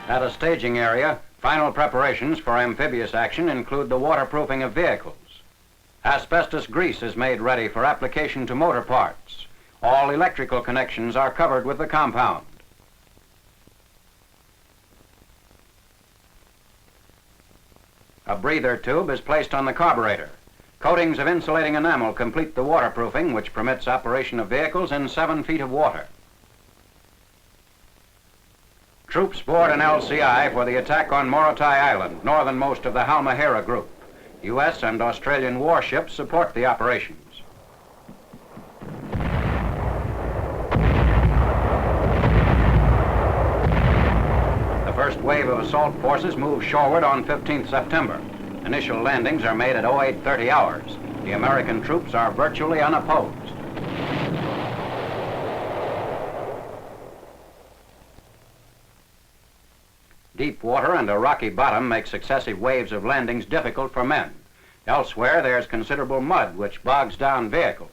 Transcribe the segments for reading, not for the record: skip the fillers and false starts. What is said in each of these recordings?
At a staging area, final preparations for amphibious action include the waterproofing of vehicles. Asbestos grease is made ready for application to motor parts. All electrical connections are covered with the compound. A breather tube is placed on the carburetor. Coatings of insulating enamel complete the waterproofing, which permits operation of vehicles in 7 feet of water. Troops board an LCI for the attack on Morotai Island, northernmost of the Halmahera group. U.S. and Australian warships support the operations. The first wave of assault forces moves shoreward on 15th September. Initial landings are made at 0830 hours. The American troops are virtually unopposed. Deep water and a rocky bottom make successive waves of landings difficult for men. Elsewhere, there's considerable mud which bogs down vehicles.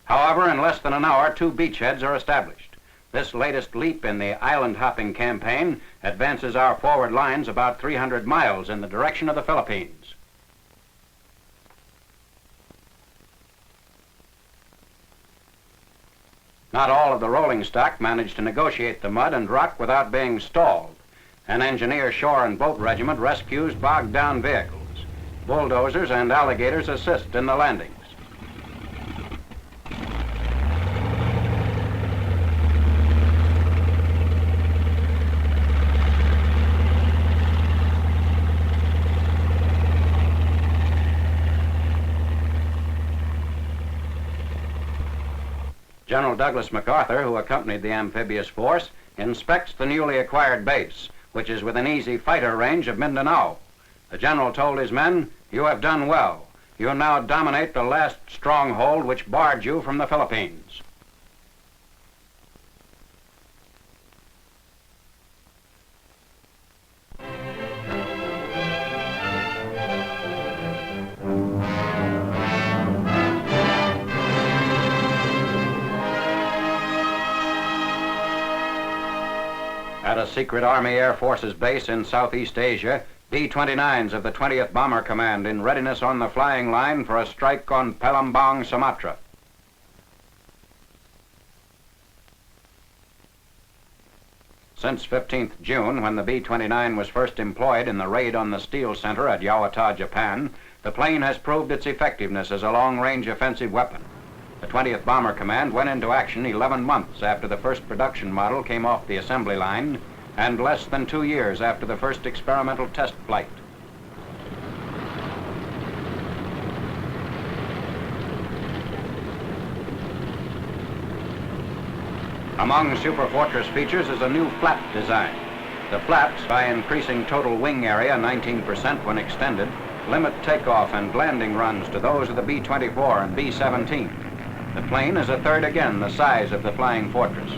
However, in less than an hour, 2 beachheads are established. This latest leap in the island-hopping campaign advances our forward lines about 300 miles in the direction of the Philippines. Not all of the rolling stock managed to negotiate the mud and rock without being stalled. An engineer shore and boat regiment rescues bogged-down vehicles. Bulldozers and alligators assist in the landings. General Douglas MacArthur, who accompanied the amphibious force, inspects the newly acquired base, which is within easy fighter range of Mindanao. The general told his men, "You have done well. You now dominate the last stronghold which barred you from the Philippines." At a secret Army Air Forces base in Southeast Asia, B-29s of the 20th Bomber Command in readiness on the flying line for a strike on Palembang, Sumatra. Since 15th June, when the B-29 was first employed in the raid on the steel center at Yawata, Japan, the plane has proved its effectiveness as a long-range offensive weapon. The 20th Bomber Command went into action 11 months after the first production model came off the assembly line and less than 2 years after the first experimental test flight. Among Superfortress features is a new flap design. The flaps, by increasing total wing area 19% when extended, limit takeoff and landing runs to those of the B-24 and B-17. The plane is a third again the size of the Flying Fortress.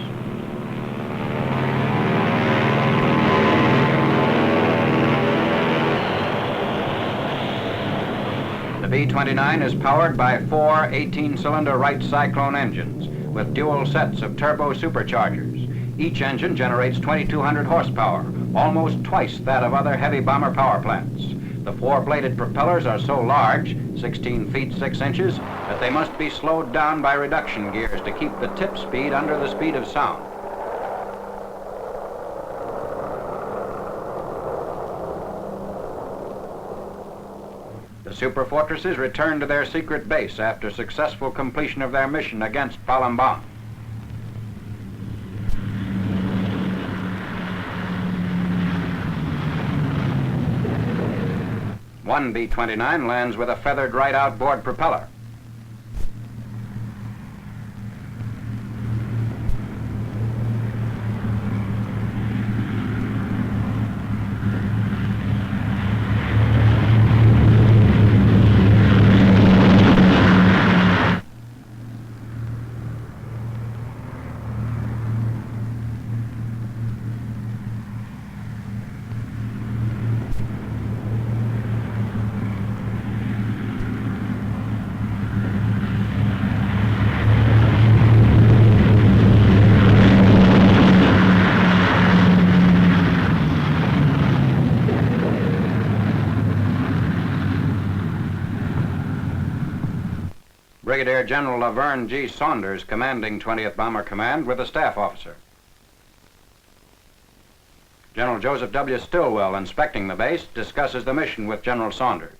The B-29 is powered by 4 18-cylinder Wright Cyclone engines with dual sets of turbo superchargers. Each engine generates 2,200 horsepower, almost twice that of other heavy bomber power plants. The 4-bladed propellers are so large, 16 feet 6 inches, that they must be slowed down by reduction gears to keep the tip speed under the speed of sound. The Superfortresses return to their secret base after successful completion of their mission against Palembang. One B-29 lands with a feathered right outboard propeller. Brigadier General Laverne G. Saunders, commanding 20th Bomber Command, with a staff officer. General Joseph W. Stilwell, inspecting the base, discusses the mission with General Saunders.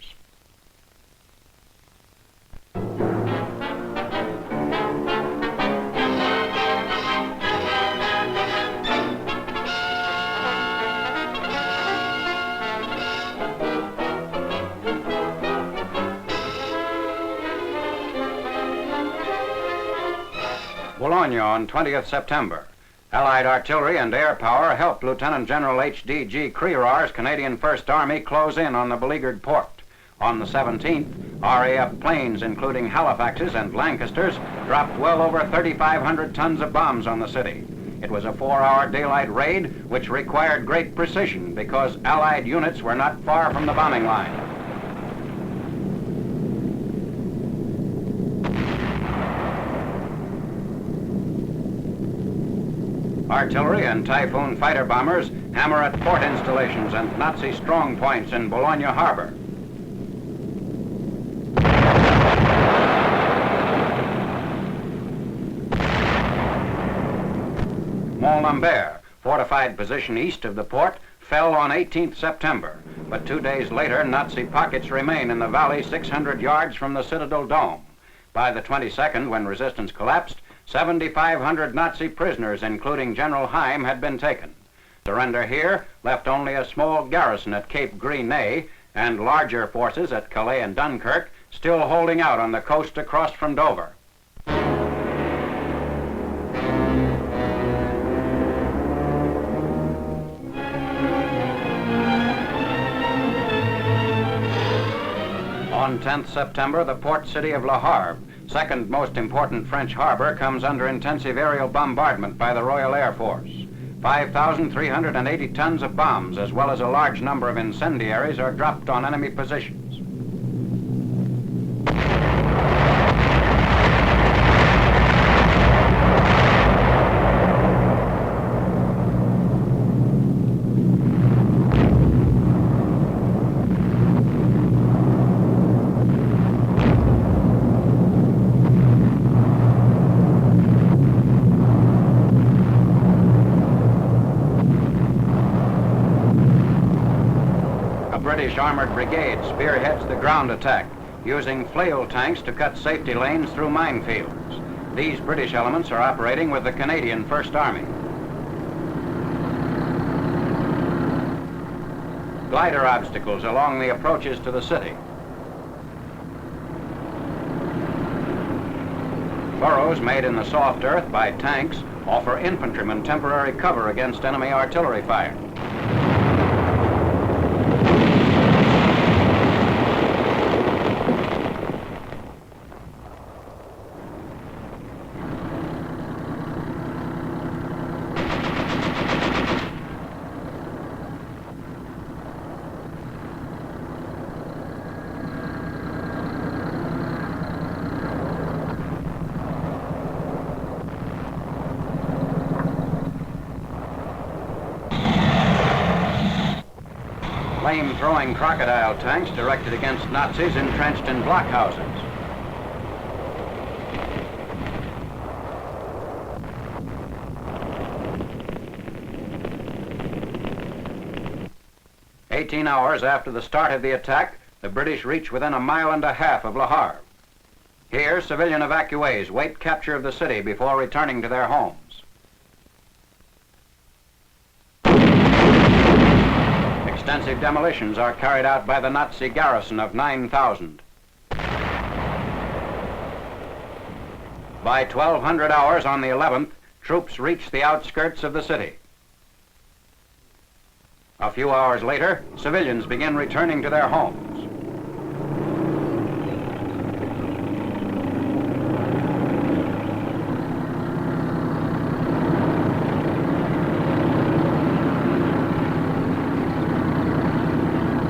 Bologna on 20th September. Allied artillery and air power helped Lieutenant General H.D.G. Creerar's Canadian First Army close in on the beleaguered port. On the 17th, RAF planes, including Halifaxes and Lancasters, dropped well over 3,500 tons of bombs on the city. It was a 4-hour daylight raid, which required great precision because Allied units were not far from the bombing line. Artillery and Typhoon fighter bombers hammer at port installations and Nazi strong points in Bologna harbor. Mont-Lambert, fortified position east of the port, fell on 18th September, but 2 days later Nazi pockets remain in the valley 600 yards from the Citadel Dome. By the 22nd, when resistance collapsed, 7,500 Nazi prisoners, including General Heim, had been taken. Surrender here left only a small garrison at Cape Gris-Nez and larger forces at Calais and Dunkirk still holding out on the coast across from Dover. On 10th September, the port city of Le Havre, second most important French harbor, comes under intensive aerial bombardment by the Royal Air Force. 5,380 tons of bombs, as well as a large number of incendiaries, are dropped on enemy positions. British Armored Brigade spearheads the ground attack, using flail tanks to cut safety lanes through minefields. These British elements are operating with the Canadian First Army. Glider obstacles along the approaches to the city. Furrows made in the soft earth by tanks offer infantrymen temporary cover against enemy artillery fire. Flame-throwing crocodile tanks directed against Nazis entrenched in blockhouses. "18 hours after the start of the attack, the British reach within 1.5 miles of Le Havre. Here, civilian evacuees wait capture of the city before returning to their homes. Extensive demolitions are carried out by the Nazi garrison of 9,000. By 1200 hours on the 11th, troops reach the outskirts of the city. A few hours later, civilians begin returning to their homes.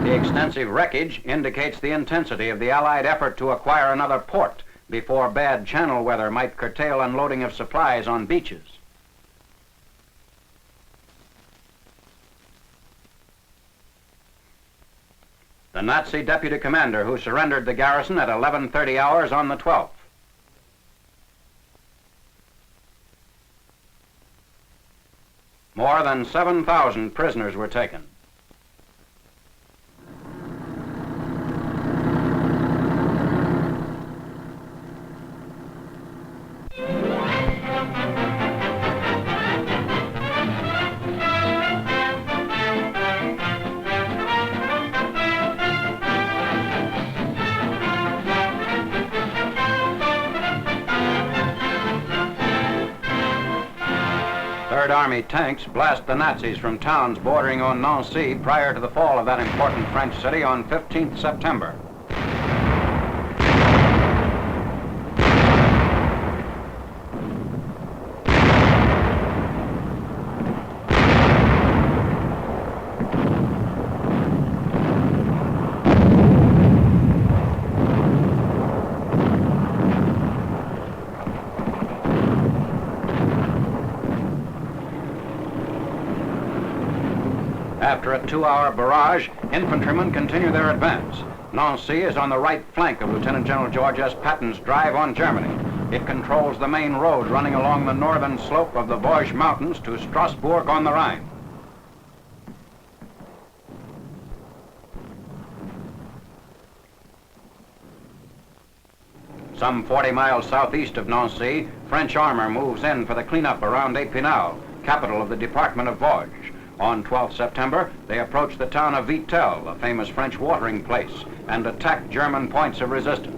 The extensive wreckage indicates the intensity of the Allied effort to acquire another port before bad channel weather might curtail unloading of supplies on beaches. The Nazi deputy commander who surrendered the garrison at 11:30 hours on the 12th. More than 7,000 prisoners were taken. Third Army tanks blast the Nazis from towns bordering on Nancy prior to the fall of that important French city on 15th September. After a 2-hour barrage, infantrymen continue their advance. Nancy is on the right flank of Lieutenant General George S. Patton's drive on Germany. It controls the main road running along the northern slope of the Vosges Mountains to Strasbourg on the Rhine. Some 40 miles southeast of Nancy, French armor moves in for the cleanup around Épinal, capital of the Department of Vosges. On 12th September, they approached the town of Vittel, a famous French watering place, and attacked German points of resistance.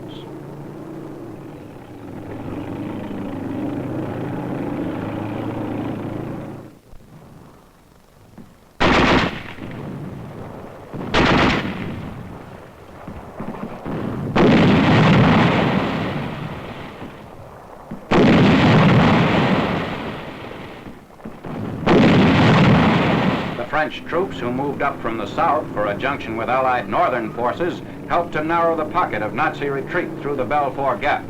French troops who moved up from the south for a junction with Allied northern forces helped to narrow the pocket of Nazi retreat through the Belfort Gap.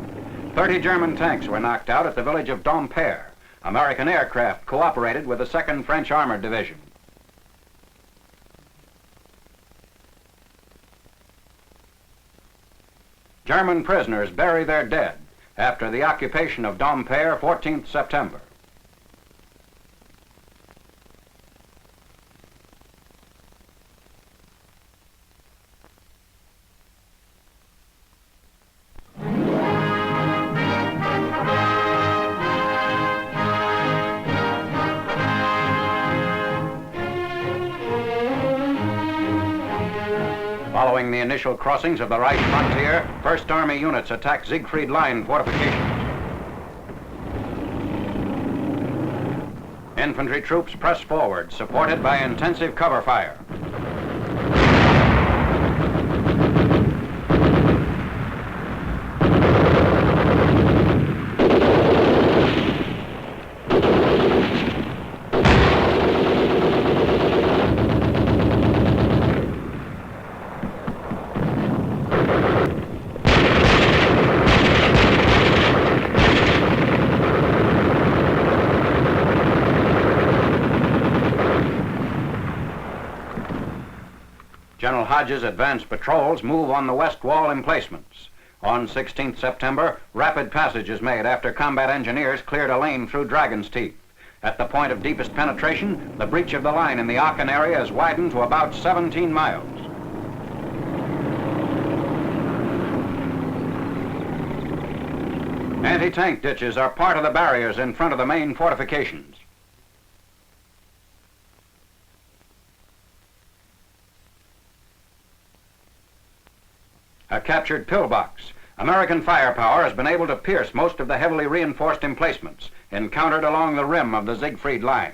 30 German tanks were knocked out at the village of Dompierre. American aircraft cooperated with the 2nd French Armored Division. German prisoners bury their dead after the occupation of Dompierre, 14th September. Following the initial crossings of the Reich frontier, 1st Army units attacked Siegfried Line fortifications. Infantry troops pressed forward, supported by intensive cover fire. General Hodges' advanced patrols move on the west wall emplacements. On 16th September, rapid passage is made after combat engineers cleared a lane through Dragon's Teeth. At the point of deepest penetration, the breach of the line in the Aachen area is widened to about 17 miles. Anti-tank ditches are part of the barriers in front of the main fortifications. A captured pillbox. American firepower has been able to pierce most of the heavily reinforced emplacements encountered along the rim of the Siegfried Line.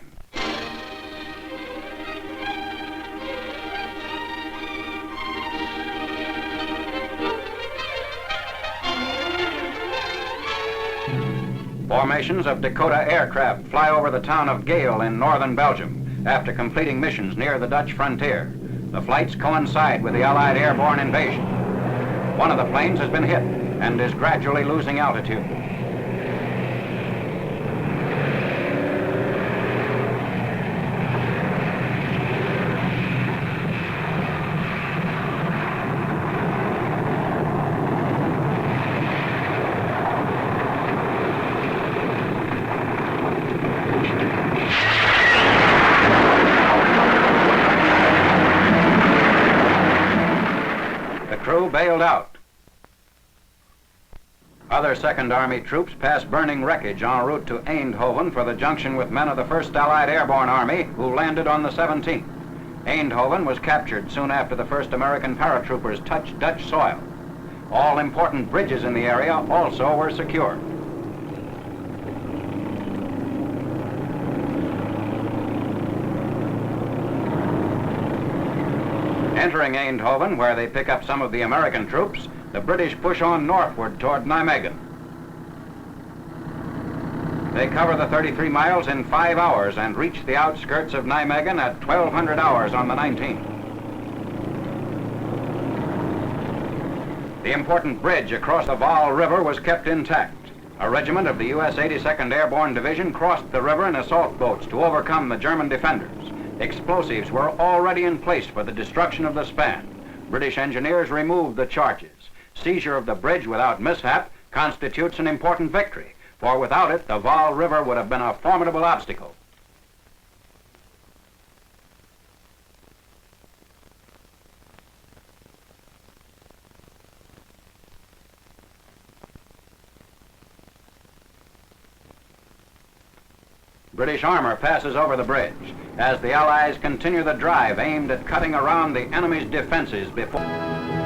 Formations of Dakota aircraft fly over the town of Gale in northern Belgium after completing missions near the Dutch frontier. The flights coincide with the Allied airborne invasion. One of the planes has been hit and is gradually losing altitude. bailed out. Other Second Army troops passed burning wreckage en route to Eindhoven for the junction with men of the 1st Allied Airborne Army, who landed on the 17th. Eindhoven was captured soon after the first American paratroopers touched Dutch soil. All important bridges in the area also were secured. Entering Eindhoven, where they pick up some of the American troops, the British push on northward toward Nijmegen. They cover the 33 miles in 5 hours and reach the outskirts of Nijmegen at 1200 hours on the 19th. The important bridge across the Waal River was kept intact. A regiment of the U.S. 82nd Airborne Division crossed the river in assault boats to overcome the German defenders. Explosives were already in place for the destruction of the span. British engineers removed the charges. Seizure of the bridge without mishap constitutes an important victory, for without it, the Waal River would have been a formidable obstacle. British armor passes over the bridge as the Allies continue the drive aimed at cutting around the enemy's defenses before...